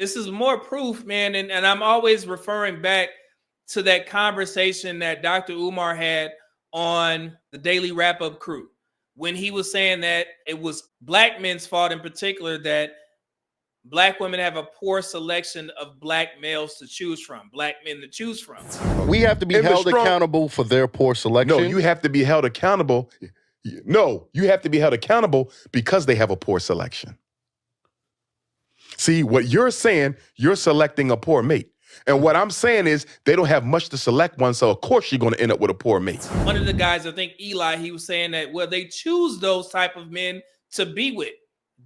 This is more proof, man. And I'm always referring back to that conversation that Dr. Umar had on the Daily Wrap-Up Crew when he was saying that it was black men's fault in particular that black women have a poor selection of black males to choose from, black men to choose from. We have to be held accountable for their poor selection. No, you have to be held accountable. No, you have to be held accountable because they have a poor selection. See, what you're saying, you're selecting a poor mate. And what I'm saying is they don't have much to select one, so of course you're going to end up with a poor mate. One of the guys, I think Eli, he was saying that, well, they choose those type of men to be with.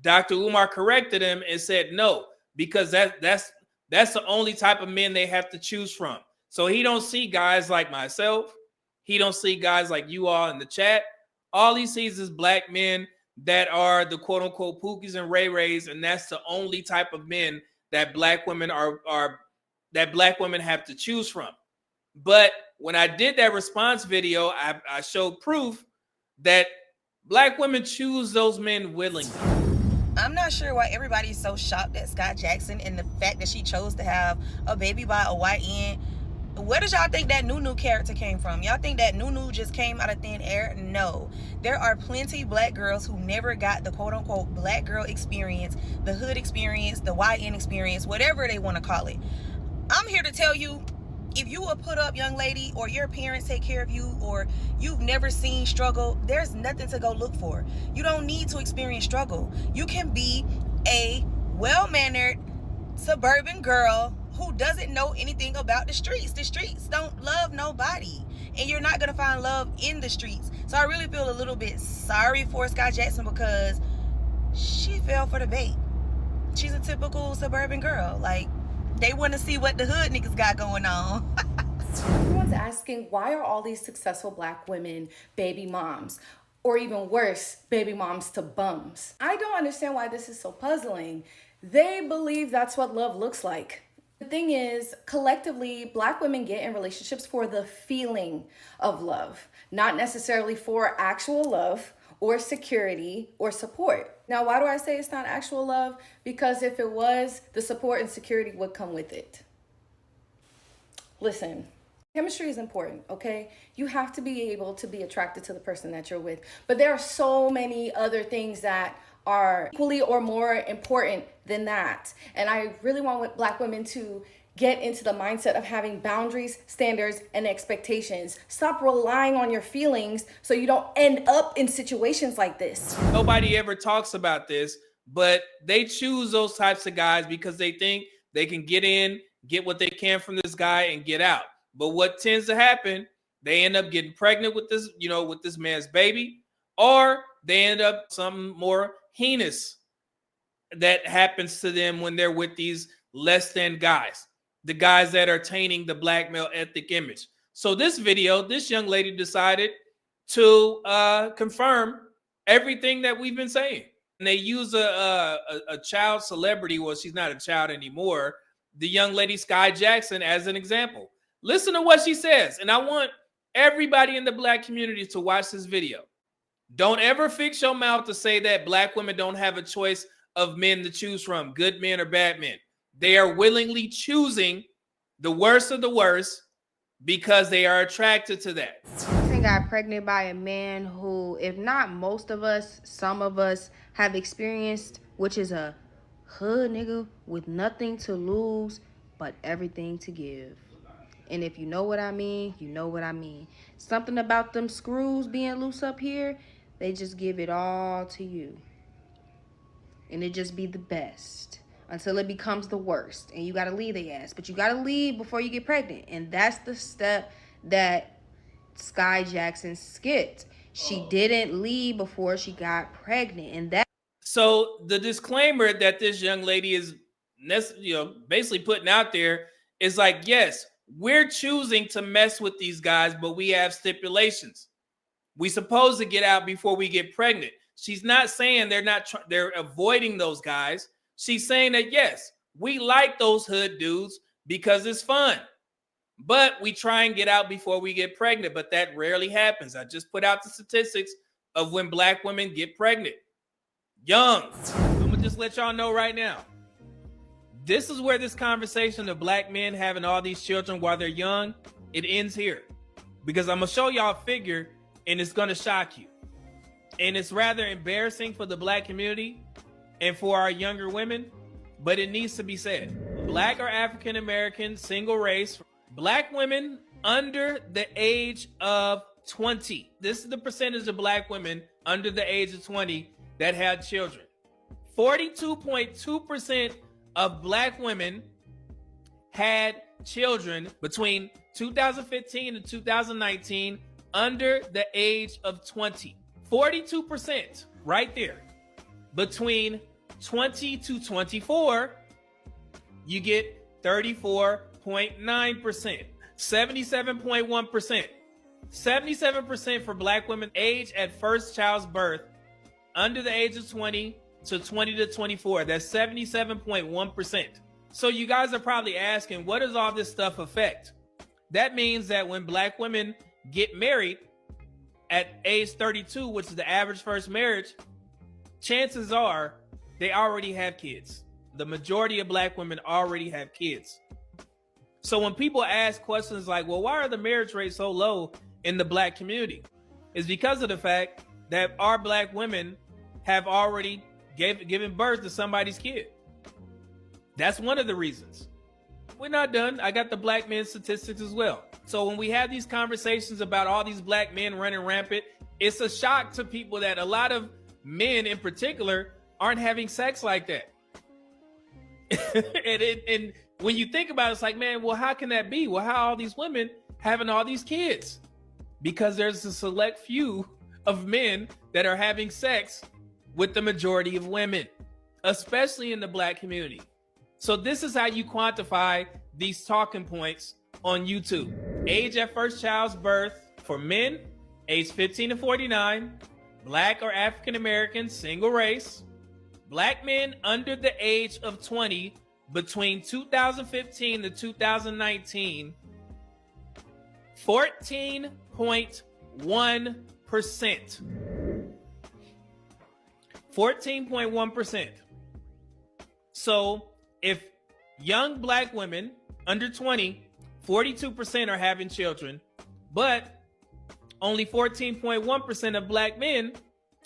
Dr. Umar corrected him and said no, because that's the only type of men they have to choose from. So he don't see guys like myself. He don't see guys like you all in the chat. All he sees is black men that are the quote unquote Pookies and Ray Rays, and that's the only type of men that black women have to choose from. But when I did that response video, I showed proof that black women choose those men willingly. I'm not sure why everybody's so shocked at Skaijackson and the fact that she chose to have a baby by a YN. Where did y'all think that Nunu character came from? Y'all think that Nunu just came out of thin air? No. There are plenty black girls who never got the quote-unquote black girl experience, the hood experience, the YN experience, whatever they want to call it. I'm here to tell you, if you a put up young lady or your parents take care of you or you've never seen struggle, there's nothing to go look for. You don't need to experience struggle. You can be a well-mannered suburban girl who doesn't know anything about the streets. The streets don't love nobody, and you're not gonna find love in the streets. So I really feel a little bit sorry for Skaijackson because she fell for the bait. She's a typical suburban girl. Like, they want to see what the hood niggas got going on. Everyone's asking, why are all these successful black women baby moms? Or even worse, baby moms to bums? I don't understand why this is so puzzling. They believe that's what love looks like. The thing is, collectively, black women get in relationships for the feeling of love, not necessarily for actual love or security or support. Now, why do I say it's not actual love? Because if it was, the support and security would come with it. Listen, chemistry is important, okay? You have to be able to be attracted to the person that you're with. But there are so many other things that are equally or more important than that. And I really want black women to get into the mindset of having boundaries, standards, and expectations. Stop relying on your feelings so you don't end up in situations like this. Nobody ever talks about this, but they choose those types of guys because they think they can get in, get what they can from this guy, and get out. But what tends to happen, they end up getting pregnant with this, with this man's baby, or they end up something more heinous that happens to them when they're with these less than guys. The guys that are tainting the black male ethnic image. So this video, this young lady decided to confirm everything that we've been saying. And they use a child celebrity. Well, she's not a child anymore. The young lady Skaijackson as an example. Listen to what she says. And I want everybody in the black community to watch this video. Don't ever fix your mouth to say that black women don't have a choice of men to choose from, good men or bad men. They are willingly choosing the worst of the worst because they are attracted to that. I got pregnant by a man who, if not most of us, some of us have experienced, which is a hood nigga with nothing to lose but everything to give. And if you know what I mean, you know what I mean. Something about them screws being loose up here, they just give it all to you. And it just be the best. Until it becomes the worst and you got to leave their ass. But you got to leave before you get pregnant. And that's the step that Skaijackson skipped. She didn't leave before she got pregnant. And that. So the disclaimer that this young lady is basically putting out there is like, yes, we're choosing to mess with these guys, but we have stipulations. We supposed to get out before we get pregnant. She's not saying they're avoiding those guys. She's saying that, yes, we like those hood dudes because it's fun, but we try and get out before we get pregnant, but that rarely happens. I just put out the statistics of when black women get pregnant. Young. I'm going to just let y'all know right now. This is where this conversation of black men having all these children while they're young, it ends here. Because I'm going to show y'all a figure and it's going to shock you. And it's rather embarrassing for the black community and for our younger women, but it needs to be said. Black or African American, single race, black women under the age of 20. This is the percentage of black women under the age of 20 that had children. 42.2% of black women had children between 2015 and 2019 under the age of 20. 42% right there. Between 20 to 24, you get 34.9%, 77.1%. 77% for black women age at first child's birth under the age of 20 to 20 to 24. That's 77.1%. So you guys are probably asking, what does all this stuff affect? That means that when black women get married at age 32, which is the average first marriage, chances are they already have kids. The majority of black women already have kids. So when people ask questions like, well, why are the marriage rates so low in the black community? It's because of the fact that our black women have already given birth to somebody's kid. That's one of the reasons. We're not done. I got the black men statistics as well. So when we have these conversations about all these black men running rampant, it's a shock to people that a lot of men in particular aren't having sex like that. and when you think about it, it's like, man, well, how can that be? Well, how are all these women having all these kids? Because there's a select few of men that are having sex with the majority of women, especially in the black community. So this is how you quantify these talking points on YouTube. Age at first child's birth for men, age 15 to 49, black or African American, single race, black men under the age of 20 between 2015 to 2019, 14.1%. 14.1%. So if young black women under 20, 42% are having children, but only 14.1% of black men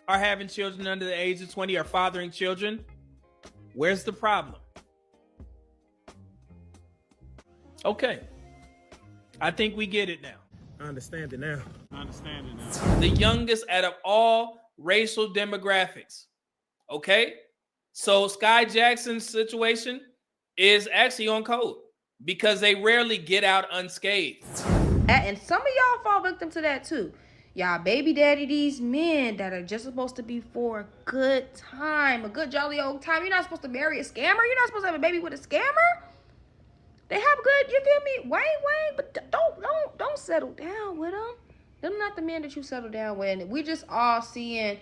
are having children under the age of 20, are fathering children, where's the problem? Okay. I think we get it now. I understand it now. The youngest out of all racial demographics. Okay? So Skaijackson's situation is actually on code because they rarely get out unscathed. And some of y'all fall victim to that too. Y'all baby daddy these men that are just supposed to be for a good time, a good jolly old time. You're not supposed to marry a scammer. You're not supposed to have a baby with a scammer. They have good, you feel me? Wait, but don't settle down with them. Them not the men that you settle down with. And we just all seeing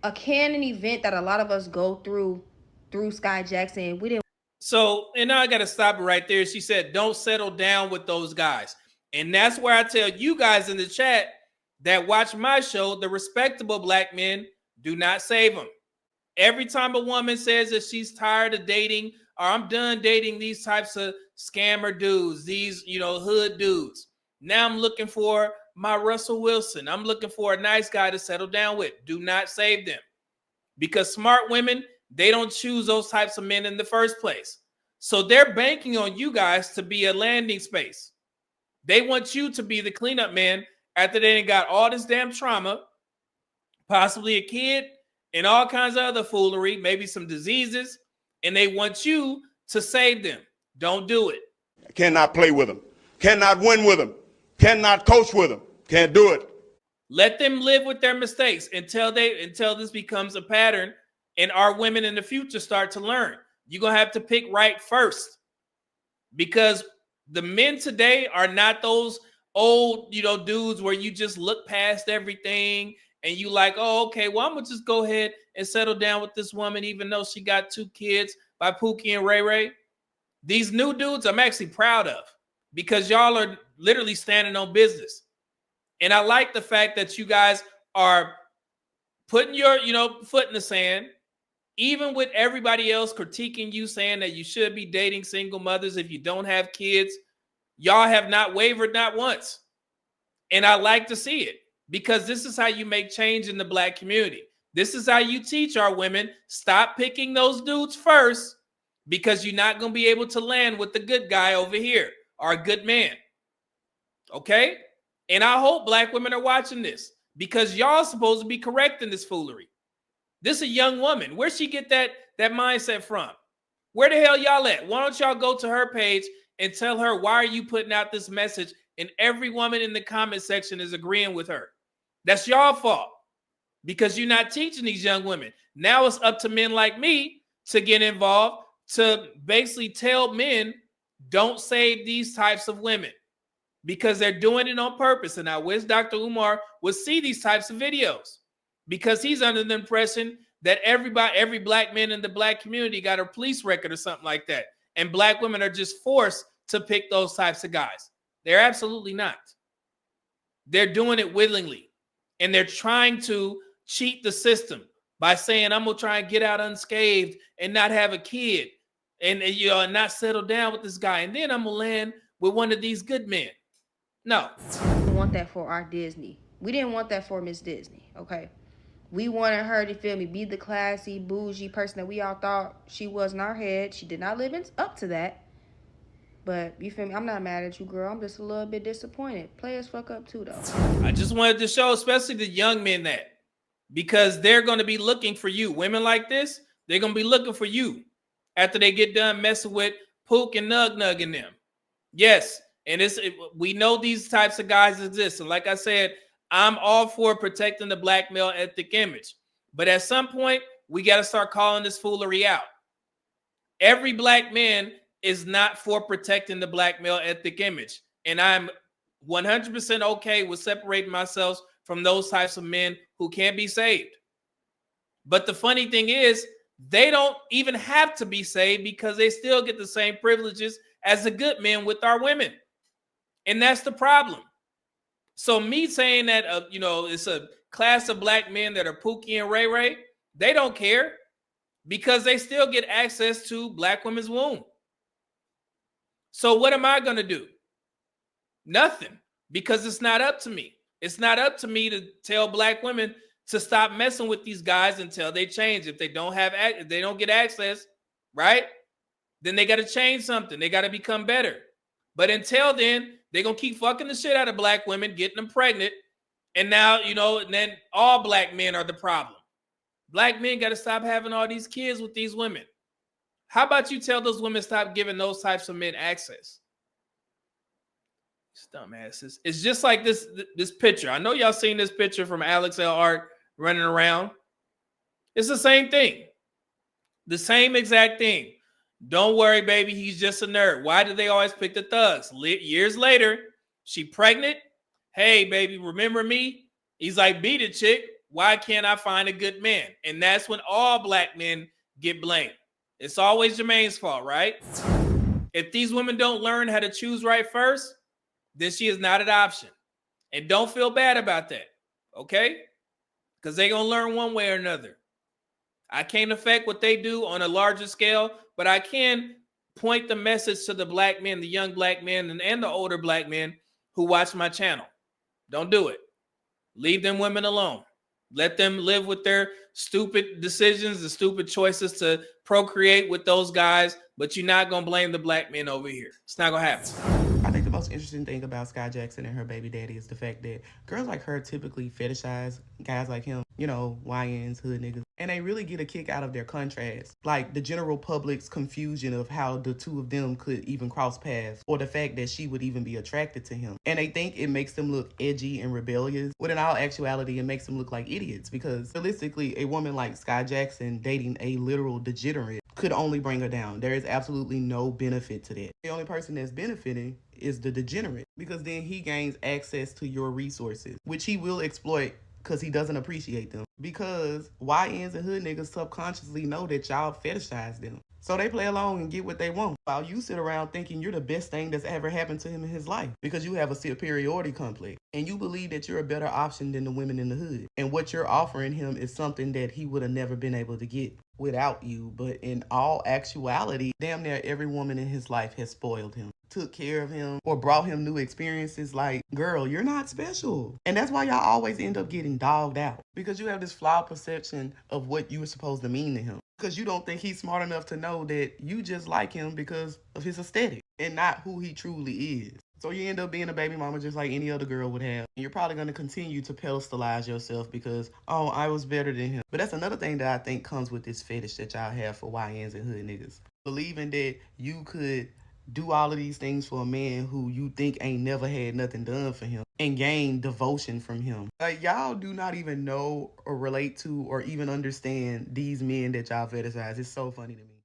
a canon event that a lot of us go through Skaijackson. We didn't. So, and now I got to stop it right there. She said, don't settle down with those guys. And that's where I tell you guys in the chat that watch my show, the respectable black men do not save them. Every time a woman says that she's tired of dating, or I'm done dating these types of scammer dudes, these, hood dudes. Now I'm looking for my Russell Wilson. I'm looking for a nice guy to settle down with. Do not save them. Because smart women, they don't choose those types of men in the first place. So they're banking on you guys to be a landing space. They want you to be the cleanup man after they got all this damn trauma, possibly a kid, and all kinds of other foolery, maybe some diseases, and they want you to save them. Don't do it. Cannot play with them. Cannot win with them. Cannot coach with them. Can't do it. Let them live with their mistakes until this becomes a pattern and our women in the future start to learn. You're going to have to pick right first, because the men today are not those old, dudes where you just look past everything and you like, oh, okay, well, I'm going to just go ahead and settle down with this woman, even though she got 2 kids by Pookie and Ray Ray. These new dudes I'm actually proud of, because y'all are literally standing on business. And I like the fact that you guys are putting your, foot in the sand even with everybody else critiquing you, saying that you should be dating single mothers if you don't have kids, y'all have not wavered not once. And I like to see it, because this is how you make change in the Black community. This is how you teach our women, stop picking those dudes first, because you're not going to be able to land with the good guy over here, or a good man. Okay? And I hope Black women are watching this, because y'all supposed to be correcting this foolery. This is a young woman. Where'd she get that mindset from? Where the hell y'all at? Why don't y'all go to her page and tell her, why are you putting out this message? And every woman in the comment section is agreeing with her. That's y'all fault, because you're not teaching these young women. Now it's up to men like me to get involved, to basically tell men, don't save these types of women, because they're doing it on purpose. And I wish Dr. Umar would see these types of videos, because he's under the impression that every Black man in the Black community got a police record or something like that. And Black women are just forced to pick those types of guys. They're absolutely not. They're doing it willingly. And they're trying to cheat the system by saying, I'm going to try and get out unscathed and not have a kid and not settle down with this guy. And then I'm going to land with one of these good men. No. We didn't want that for our Disney. We didn't want that for Miss Disney, okay? We wanted her to, feel me, be the classy, bougie person that we all thought she was in our head. She did not live up to that. But, you feel me, I'm not mad at you, girl. I'm just a little bit disappointed. Players fuck up too, though. I just wanted to show, especially the young men, that. Because they're going to be looking for you. Women like this, they're going to be looking for you after they get done messing with Pook and Nug in them. Yes, and we know these types of guys exist. And like I said, I'm all for protecting the Black male ethnic image. But at some point, we got to start calling this foolery out. Every Black man is not for protecting the Black male ethnic image. And I'm 100% okay with separating myself from those types of men who can't be saved. But the funny thing is, they don't even have to be saved, because they still get the same privileges as the good men with our women. And that's the problem. So me saying that, it's a class of Black men that are Pookie and Ray Ray, they don't care, because they still get access to Black women's womb. So what am I going to do? Nothing, because it's not up to me. It's not up to me to tell Black women to stop messing with these guys until they change. If they don't get access, right? Then they got to change something. They got to become better. But until then, they're going to keep fucking the shit out of Black women, getting them pregnant. And now, and then all Black men are the problem. Black men got to stop having all these kids with these women. How about you tell those women stop giving those types of men access? Dumbasses. It's just like this picture. I know y'all seen this picture from Alex L. Art running around. It's the same thing. The same exact thing. Don't worry, baby. He's just a nerd. Why do they always pick the thugs? Years later, she pregnant. Hey, baby, remember me? He's like, beat it, chick. Why can't I find a good man? And that's when all Black men get blamed. It's always Jermaine's fault, right? If these women don't learn how to choose right first, then she is not an option. And don't feel bad about that, okay? Because they're going to learn one way or another. I can't affect what they do on a larger scale, but I can point the message to the Black men, the young Black men, and the older Black men who watch my channel. Don't do it. Leave them women alone. Let them live with their stupid decisions, the stupid choices to procreate with those guys, but you're not going to blame the Black men over here. It's not going to happen. I think the most interesting thing about Skaijackson and her baby daddy is the fact that girls like her typically fetishize guys like him, YNs, hood niggas. And they really get a kick out of their contrast. Like the general public's confusion of how the two of them could even cross paths, or the fact that she would even be attracted to him. And they think it makes them look edgy and rebellious, when in all actuality, it makes them look like idiots. Because realistically, a woman like Skaijackson dating a literal degenerate could only bring her down. There is absolutely no benefit to that. The only person that's benefiting is the degenerate, because then he gains access to your resources, which he will exploit because he doesn't appreciate them. Because YNs and hood niggas subconsciously know that y'all fetishize them. So they play along and get what they want, while you sit around thinking you're the best thing that's ever happened to him in his life, because you have a superiority complex and you believe that you're a better option than the women in the hood. And what you're offering him is something that he would have never been able to get. without you. But in all actuality, damn near every woman in his life has spoiled him, took care of him, or brought him new experiences. Like, girl, you're not special. And that's why y'all always end up getting dogged out, because you have this flawed perception of what you were supposed to mean to him, because you don't think he's smart enough to know that you just like him because of his aesthetic and not who he truly is. So you end up being a baby mama just like any other girl would have. And you're probably going to continue to pedestalize yourself because, oh, I was better than him. But that's another thing that I think comes with this fetish that y'all have for YNs and hood niggas. Believing that you could do all of these things for a man who you think ain't never had nothing done for him and gain devotion from him. Like, y'all do not even know or relate to or even understand these men that y'all fetishize. It's so funny to me.